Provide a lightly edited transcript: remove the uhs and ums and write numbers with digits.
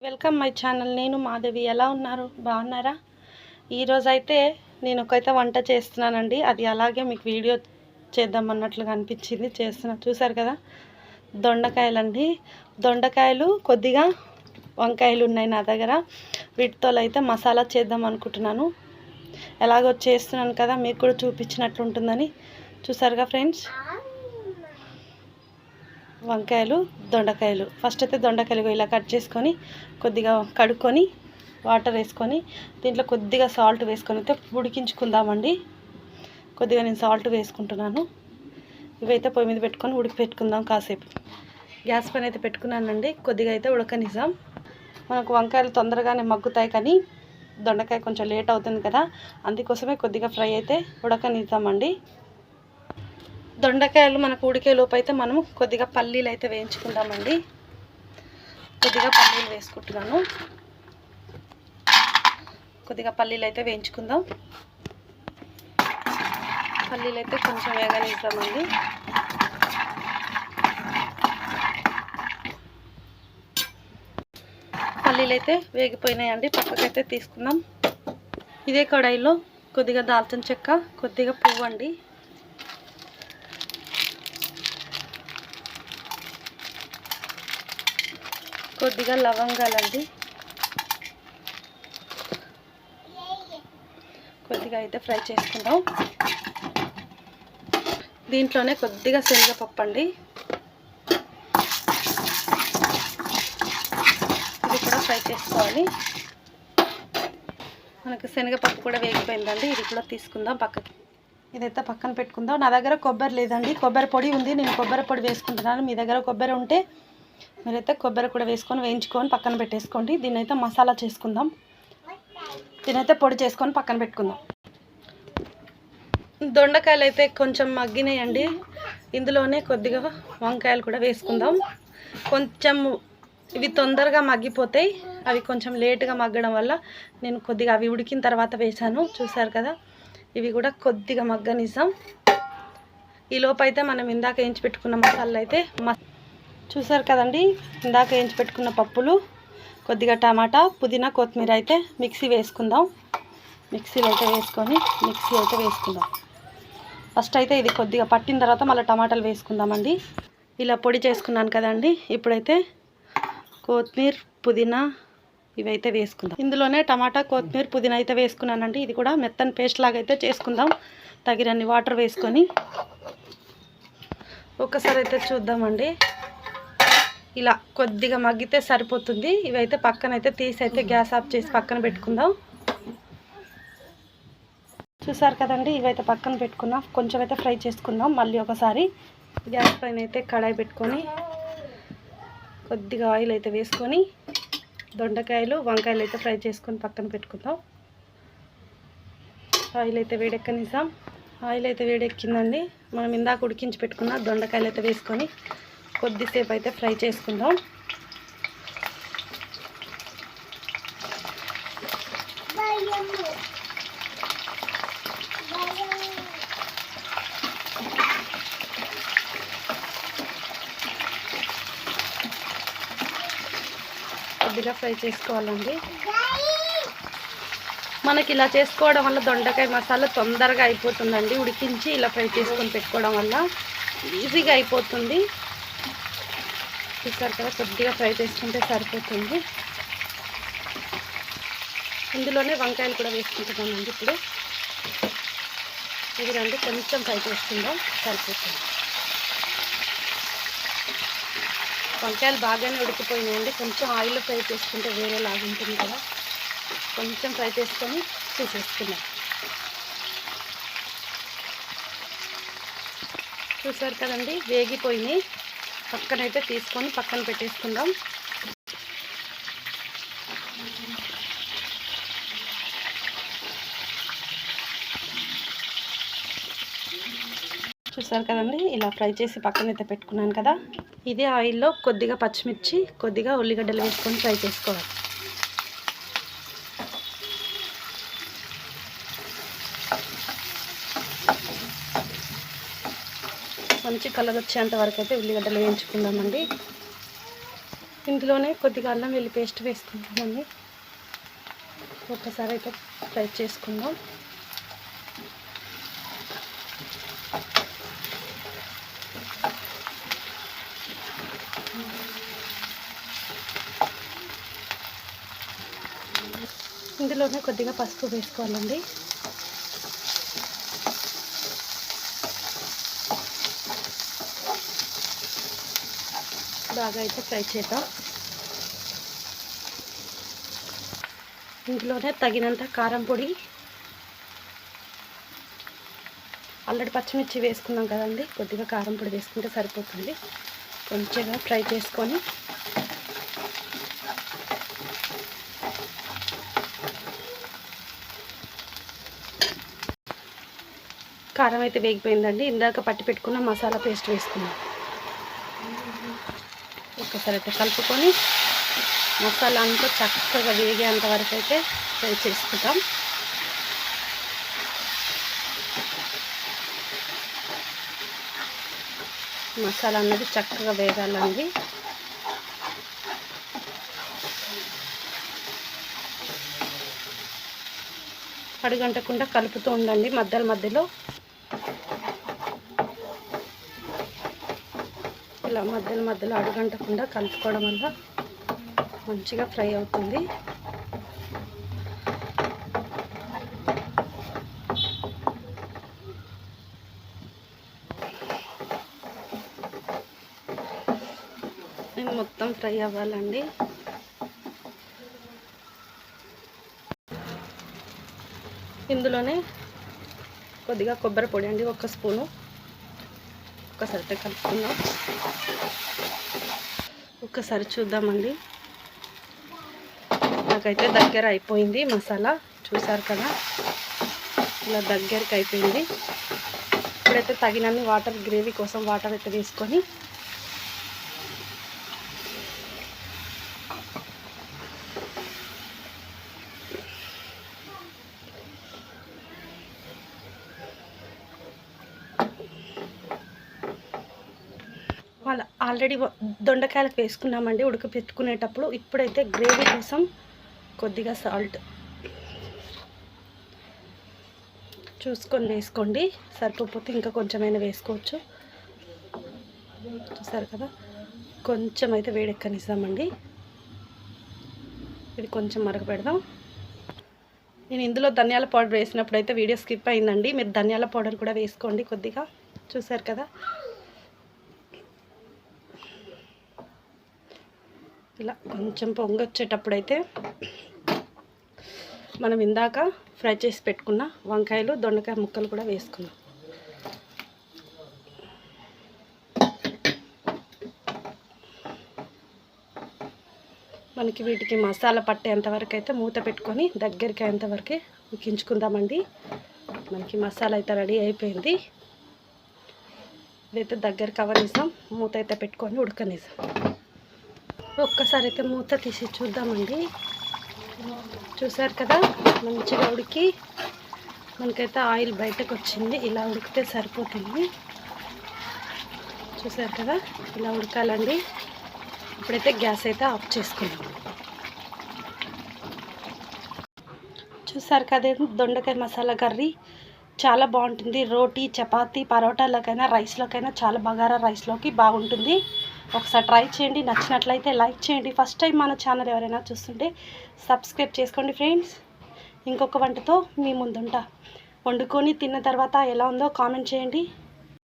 Welcome my channel. నేను మాధవి. ఎలా ఉన్నారు? బాగున్నారా? ఈరోజు అయితే నేను ఒకైతే వంట చేస్తున్నానండి. అది అలాగే మీకు వీడియో చేద్దామన్నట్లుగా అనిపించింది, చేస్తున్నా. చూసారు కదా, దొండకాయలండి. దొండకాయలు, కొద్దిగా వంకాయలు ఉన్నాయి నా దగ్గర. వీటితో అయితే మసాలా చేద్దాం అనుకుంటున్నాను. ఎలాగో చేస్తున్నాను కదా, మీకు కూడా చూపించినట్లు ఉంటుందని. చూసారుగా ఫ్రెండ్స్, వంకాయలు, దొండకాయలు. ఫస్ట్ అయితే దొండకాయలు ఇలా కట్ చేసుకొని కొద్దిగా కడుక్కొని వాటర్ వేసుకొని దీంట్లో కొద్దిగా సాల్ట్ వేసుకొని అయితే ఉడికించుకుందామండి. కొద్దిగా నేను సాల్ట్ వేసుకుంటున్నాను. ఇవైతే పొయ్యి మీద పెట్టుకొని పెట్టుకుందాం కాసేపు. గ్యాస్ పైన అయితే పెట్టుకున్నానండి. కొద్దిగా అయితే ఉడకనిద్దాం. మనకు వంకాయలు తొందరగానే మగ్గుతాయి, కానీ దొండకాయ కొంచెం లేట్ అవుతుంది కదా, అందుకోసమే కొద్దిగా ఫ్రై అయితే ఉడకనిద్దామండి. దొండకాయలు మనకు ఉడికే లోపు అయితే మనము కొద్దిగా పల్లీలు అయితే వేయించుకుందామండి. కొద్దిగా పల్లీలు వేసుకుంటున్నాను. కొద్దిగా పల్లీలు అయితే వేయించుకుందాం. పల్లీలు అయితే కొంచెం వేగనిద్దామండి. పల్లీలు అయితే వేగిపోయినాయండి. పక్కకైతే తీసుకుందాం. ఇదే కడాయిలో కొద్దిగా దాల్చిన చెక్క, కొద్దిగా పువ్వు అండి, కొద్దిగా లవంగాలండి, కొద్దిగా అయితే ఫ్రై చేసుకుందాం. దీంట్లోనే కొద్దిగా శనగపప్పు అండి, ఇది కూడా ఫ్రై చేసుకోవాలి. మనకు శనగపప్పు కూడా వేగిపోయిందండి. ఇది కూడా తీసుకుందాం పక్కకి. ఇదైతే పక్కన పెట్టుకుందాం. నా దగ్గర కొబ్బరి లేదండి, కొబ్బరి పొడి ఉంది. నేను కొబ్బరి పొడి వేసుకుంటున్నాను. మీ దగ్గర కొబ్బరి ఉంటే మీరైతే కొబ్బరి కూడా వేసుకొని వేయించుకొని పక్కన పెట్టేసుకోండి. దీన్ని అయితే మసాలా చేసుకుందాం. దీనైతే పొడి చేసుకొని పక్కన పెట్టుకుందాం. దొండకాయలు అయితే కొంచెం మగ్గినాయండి. ఇందులోనే కొద్దిగా వంకాయలు కూడా వేసుకుందాం. కొంచెం ఇవి తొందరగా మగ్గిపోతాయి, అవి కొంచెం లేటుగా మగ్గడం వల్ల నేను కొద్దిగా అవి ఉడికిన తర్వాత వేసాను. చూసారు కదా, ఇవి కూడా కొద్దిగా మగ్గనిస్తాం. ఈ లోపు అయితే మనం ఇందాక వేయించి పెట్టుకున్న మసాలాలు అయితే చూసారు కదండి, ఇందాక వేయించి పెట్టుకున్న పప్పులు, కొద్దిగా టమాటా, పుదీనా, కొత్తిమీర అయితే మిక్సీ వేసుకుందాం. మిక్సీలో అయితే వేసుకుందాం. ఫస్ట్ అయితే ఇది కొద్దిగా పట్టిన తర్వాత మళ్ళీ టమాటాలు వేసుకుందామండి. ఇలా పొడి చేసుకున్నాను కదండి. ఇప్పుడైతే కొత్తిమీర, పుదీనా ఇవైతే వేసుకుందాం. ఇందులోనే టమాటా, కొత్తిమీర, పుదీనా అయితే వేసుకున్నానండి. ఇది కూడా మెత్తని పేస్ట్ లాగా అయితే చేసుకుందాం. తగినన్ని వాటర్ వేసుకొని ఒకసారి అయితే చూద్దామండి. ఇలా కొద్దిగా మగ్గితే సరిపోతుంది. ఇవైతే పక్కన అయితే తీసి అయితే గ్యాస్ ఆఫ్ చేసి పక్కన పెట్టుకుందాం. చూసారు కదండి, ఇవైతే పక్కన పెట్టుకుందాం. కొంచెం అయితే ఫ్రై చేసుకుందాం. మళ్ళీ ఒకసారి గ్యాస్ పైన అయితే కడాయి పెట్టుకొని కొద్దిగా ఆయిల్ అయితే వేసుకొని దొండకాయలు, వంకాయలు అయితే ఫ్రై చేసుకొని పక్కన పెట్టుకుందాం. ఆయిల్ అయితే వేడెక్కనిద్దాం. ఆయిల్ అయితే వేడెక్కిందండి. మనం ఇందాక ఉడికించి పెట్టుకున్న దొండకాయలు అయితే వేసుకొని కొద్దిసేపు అయితే ఫ్రై చేసుకుందాం. కొద్దిగా ఫ్రై చేసుకోవాలండి. మనకి ఇలా చేసుకోవడం వల్ల దొండకాయ మసాలా తొందరగా అయిపోతుందండి. ఉడికించి ఇలా ఫ్రై చేసుకొని పెట్టుకోవడం వల్ల ఈజీగా అయిపోతుంది. చూసారు కదా, కొద్దిగా ఫ్రై చేసుకుంటే సరిపోతుంది. ఇందులోనే వంకాయలు కూడా వేసుకుంటున్నామండి. ఇప్పుడు ఇది రెండు కొంచెం ఫ్రై చేసుకుందాం, సరిపోతుంది. వంకాయలు బాగానే ఉడికిపోయినాయండి. కొంచెం ఆయిల్ ఫ్రై చేసుకుంటే వేరే లాగుంటుంది కదా, కొంచెం ఫ్రై చేసుకొని తీసేసుకుందాం. చూసారు కదండి, వేగిపోయినాయి. పక్కనైతే తీసుకొని పక్కన పెట్టేసుకుందాం. చూసారు కదండి, ఇలా ఫ్రై చేసి పక్కనైతే పెట్టుకున్నాను కదా. ఇదే ఆయిల్లో కొద్దిగా పచ్చిమిర్చి, కొద్దిగా ఉల్లిగడ్డలు వేసుకొని ఫ్రై చేసుకోవాలి. మంచి కలర్ వచ్చేంత వరకు అయితే ఉల్లిగడ్డలు వేయించుకుందామండి. ఇందులోనే కొద్దిగా అల్లం వెల్లి పేస్ట్ వేసుకుంటామండి. ఒకసారి అయితే ఫ్రై చేసుకుందాం. ఇందులోనే కొద్దిగా పసుపు వేసుకోవాలండి. బాగా అయితే ఫ్రై చేద్దాం. ఇందులోనే తగినంత కారం పొడి, ఆల్రెడీ పచ్చిమిర్చి వేసుకున్నాం కదండి, కొద్దిగా కారం పొడి వేసుకుంటే సరిపోతుంది. కొంచెంగా ఫ్రై చేసుకొని కారం అయితే వేగిపోయిందండి. ఇందాక పట్టి పెట్టుకున్న మసాలా పేస్ట్ వేసుకున్నాం. ఒక్కసారి అయితే కలుపుకొని మసాలా అంతా చక్కగా వేగేంత వరకు అయితే ఫ్రై చేసుకుంటాం. మసాలా అన్నది చక్కగా వేగాలండి. అడుగంటకుండా కలుపుతూ ఉండండి మధ్యలో. ఇలా మధ్యలో అడుగంటకుండా కలుపుకోవడం వల్ల మంచిగా ఫ్రై అవుతుంది. ఇది మొత్తం ఫ్రై అవ్వాలండి. ఇందులోనే కొద్దిగా కొబ్బరి పొడి అండి, 1 స్పూను. ఒక్కసారి కలుపుకుందాం. ఒక్కసారి చూద్దామండి. నాకైతే దగ్గర అయిపోయింది మసాలా, చూసారు కదా, ఇలా దగ్గరికి అయిపోయింది. ఇప్పుడైతే తగినన్ని వాటర్, గ్రేవీ కోసం వాటర్ అయితే వేసుకొని ఆల్రెడీ దొండకాయలకు వేసుకున్నామండి ఉడకపెట్టుకునేటప్పుడు. ఇప్పుడైతే గ్రేవీ కోసం కొద్దిగా సాల్ట్ చూసుకొని వేసుకోండి, సరిపోతే ఇంకా కొంచెమైనా వేసుకోవచ్చు. చూసారు కదా, కొంచెం అయితే వేడెక్కనిస్తామండి. ఇది కొంచెం మరగపెడదాం. నేను ఇందులో ధనియాల పౌడర్ వేసినప్పుడు అయితే వీడియో స్కిప్ అయిందండి. మీరు ధనియాల పౌడర్ కూడా వేసుకోండి కొద్దిగా. చూసారు కదా, ఇలా కొంచెం పొంగొచ్చేటప్పుడు అయితే మనం ఇందాక ఫ్రై చేసి పెట్టుకున్న వంకాయలు, దొండకాయ ముక్కలు కూడా వేసుకున్నాం. మనకి వీటికి మసాలా పట్టేంతవరకు అయితే మూత పెట్టుకొని దగ్గరికి అయ్యేంతవరకు ఉడికించుకుందామండి. మనకి మసాలా అయితే రెడీ అయిపోయింది. ఇదైతే దగ్గరికి అవ్వనిసాం, మూత అయితే పెట్టుకొని ఉడకనిసాం. ఒక్కసారి అయితే మూత తీసి చూద్దామండి. చూసారు కదా, మంచిగా ఉడికి మనకైతే ఆయిల్ బయటకు వచ్చింది. ఇలా ఉడికితే సరిపోతుంది. చూసారు కదా, ఇలా ఉడకాలండి. ఇప్పుడైతే గ్యాస్ అయితే ఆఫ్ చేసుకుందాం. చూసారు కదా, దొండకాయ మసాలా కర్రీ చాలా బాగుంటుంది. రోటీ, చపాతీ, పరోటాలకైనా, రైస్లోకైనా, చాలా బగారా రైస్లోకి బాగుంటుంది. ఒకసారి ట్రై చేయండి. నచ్చినట్లయితే లైక్ చేయండి. ఫస్ట్ టైం మన ఛానల్ ఎవరైనా చూస్తుంటే సబ్స్క్రైబ్ చేసుకోండి ఫ్రెండ్స్. ఇంకొక వంటతో మీ ముందుంటా. వండుకొని తిన్న తర్వాత ఎలా ఉందో కామెంట్ చేయండి.